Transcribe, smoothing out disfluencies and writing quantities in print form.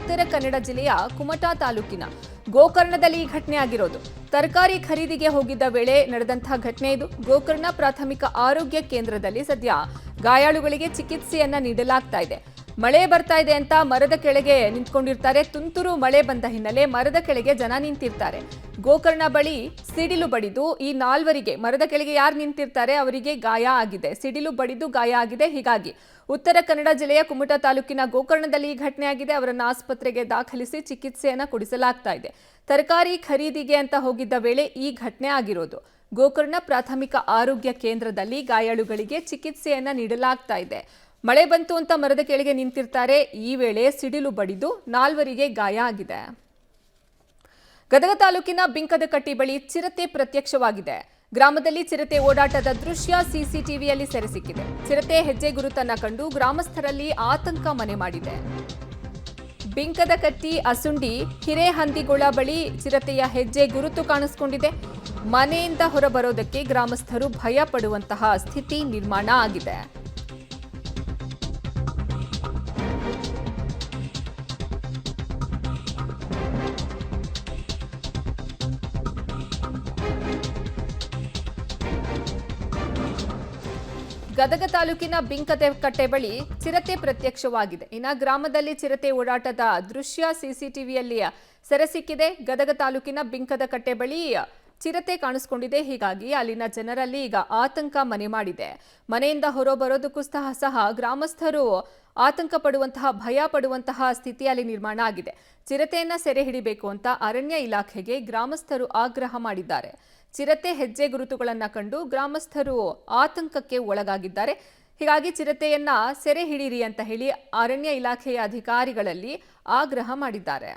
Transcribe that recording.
ಉತ್ತರ ಕನ್ನಡ ಜಿಲ್ಲೆಯ ಕುಮಟಾ ತಾಲೂಕಿನ ಗೋಕರ್ಣದಲ್ಲಿ ಈ ಘಟನೆ ಆಗಿರೋದು. ತರಕಾರಿ ಖರೀದಿಗೆ ಹೋಗಿದ್ದ ವೇಳೆ ನಡೆದಂತಹ ಘಟನೆ ಇದು. ಗೋಕರ್ಣ ಪ್ರಾಥಮಿಕ ಆರೋಗ್ಯ ಕೇಂದ್ರದಲ್ಲಿ ಸದ್ಯ ಗಾಯಾಳುಗಳಿಗೆ ಚಿಕಿತ್ಸೆಯನ್ನ ನೀಡಲಾಗ್ತಾ ಇದೆ. ಮಳೆ ಬರ್ತಾ ಇದೆ ಅಂತ ಮರದ ಕೆಳಗೆ ನಿಂತ್ಕೊಂಡಿರ್ತಾರೆ. ತುಂತುರು ಮಳೆ ಬಂದ ಹಿನ್ನೆಲೆ ಮರದ ಕೆಳಗೆ ಜನ ನಿಂತಿರ್ತಾರೆ. ಗೋಕರ್ಣ ಬಳಿ ಸಿಡಿಲು ಬಡಿದು ಈ ನಾಲ್ವರಿಗೆ, ಮರದ ಕೆಳಗೆ ಯಾರು ನಿಂತಿರ್ತಾರೆ ಅವರಿಗೆ ಗಾಯ ಆಗಿದೆ. ಸಿಡಿಲು ಬಡಿದು ಗಾಯ ಆಗಿದೆ. ಹೀಗಾಗಿ ಉತ್ತರ ಕನ್ನಡ ಜಿಲ್ಲೆಯ ಕುಮಟಾ ತಾಲೂಕಿನ ಗೋಕರ್ಣದಲ್ಲಿ ಈ ಘಟನೆ ಆಗಿದೆ. ಅವರನ್ನು ಆಸ್ಪತ್ರೆಗೆ ದಾಖಲಿಸಿ ಚಿಕಿತ್ಸೆಯನ್ನ ಕೊಡಿಸಲಾಗ್ತಾ ಇದೆ. ತರಕಾರಿ ಖರೀದಿಗೆ ಅಂತ ಹೋಗಿದ್ದ ವೇಳೆ ಈ ಘಟನೆ ಆಗಿರೋದು. ಗೋಕರ್ಣ ಪ್ರಾಥಮಿಕ ಆರೋಗ್ಯ ಕೇಂದ್ರದಲ್ಲಿ ಗಾಯಾಳುಗಳಿಗೆ ಚಿಕಿತ್ಸೆಯನ್ನ ನೀಡಲಾಗ್ತಾ ಇದೆ. ಮಳೆ ಬಂತು ಅಂತ ಮರದ ಕೆಳಗೆ ನಿಂತಿರ್ತಾರೆ. ಈ ವೇಳೆ ಸಿಡಿಲು ಬಡಿದು ನಾಲ್ವರಿಗೆ ಗಾಯ ಆಗಿದೆ. ಗದಗ ತಾಲೂಕಿನ ಬಿಂಕದಕಟ್ಟಿ ಬಳಿ ಚಿರತೆ ಪ್ರತ್ಯಕ್ಷವಾಗಿದೆ. ಗ್ರಾಮದಲ್ಲಿ ಚಿರತೆ ಓಡಾಟದ ದೃಶ್ಯ ಸಿಸಿಟಿವಿಯಲ್ಲಿ ಸೆರೆ ಸಿಕ್ಕಿದೆ. ಚಿರತೆ ಹೆಜ್ಜೆ ಗುರುತನ್ನ ಕಂಡು ಗ್ರಾಮಸ್ಥರಲ್ಲಿ ಆತಂಕ ಮನೆ ಮಾಡಿದೆ. ಬಿಂಕದಕಟ್ಟಿ ಅಸುಂಡಿ ಹಿರೇಹಂದಿಗೊಳ ಬಳಿ ಚಿರತೆಯ ಹೆಜ್ಜೆ ಗುರುತು ಕಾಣಿಸಿಕೊಂಡಿದೆ. ಮನೆಯಿಂದ ಹೊರಬರೋದಕ್ಕೆ ಗ್ರಾಮಸ್ಥರು ಭಯ ಪಡುವಂತಹ ಸ್ಥಿತಿ ನಿರ್ಮಾಣ ಆಗಿದೆ. ಗದಗ ತಾಲೂಕಿನ ಬಿಂಕದಕಟ್ಟೆ ಬಳಿ ಚಿರತೆ ಪ್ರತ್ಯಕ್ಷವಾಗಿದೆ. ಇನ್ನು ಗ್ರಾಮದಲ್ಲಿ ಚಿರತೆ ಓಡಾಟದ ದೃಶ್ಯ ಸಿಸಿಟಿವಿಯಲ್ಲಿ ಸೆರೆ ಸಿಕ್ಕಿದೆ. ಗದಗ ತಾಲೂಕಿನ ಬಿಂಕದಕಟ್ಟೆ ಬಳಿ ಚಿರತೆ ಕಾಣಿಸಿಕೊಂಡಿದೆ. ಹೀಗಾಗಿ ಅಲ್ಲಿನ ಜನರಲ್ಲಿ ಈಗ ಆತಂಕ ಮನೆ ಮಾಡಿದೆ. ಮನೆಯಿಂದ ಹೊರಬರೋದಕ್ಕೂ ಸಹ ಗ್ರಾಮಸ್ಥರು ಆತಂಕ ಪಡುವಂತಹ, ಭಯ ಪಡುವಂತಹ ಸ್ಥಿತಿ ಅಲ್ಲಿ ನಿರ್ಮಾಣ ಆಗಿದೆ. ಚಿರತೆಯನ್ನ ಸೆರೆ ಹಿಡಿಬೇಕು ಅಂತ ಅರಣ್ಯ ಇಲಾಖೆಗೆ ಗ್ರಾಮಸ್ಥರು ಆಗ್ರಹ ಮಾಡಿದ್ದಾರೆ. ಚಿರತೆ ಹೆಜ್ಜೆ ಗುರುತುಗಳನ್ನ ಕಂಡು ಗ್ರಾಮಸ್ಥರು ಆತಂಕಕ್ಕೆ ಒಳಗಾಗಿದ್ದಾರೆ. ಹೀಗಾಗಿ ಚಿರತೆಯನ್ನ ಸೆರೆ ಹಿಡಿಯಿರಿ ಅಂತ ಹೇಳಿ ಅರಣ್ಯ ಇಲಾಖೆಯ ಅಧಿಕಾರಿಗಳಲ್ಲಿ ಆಗ್ರಹ ಮಾಡಿದ್ದಾರೆ.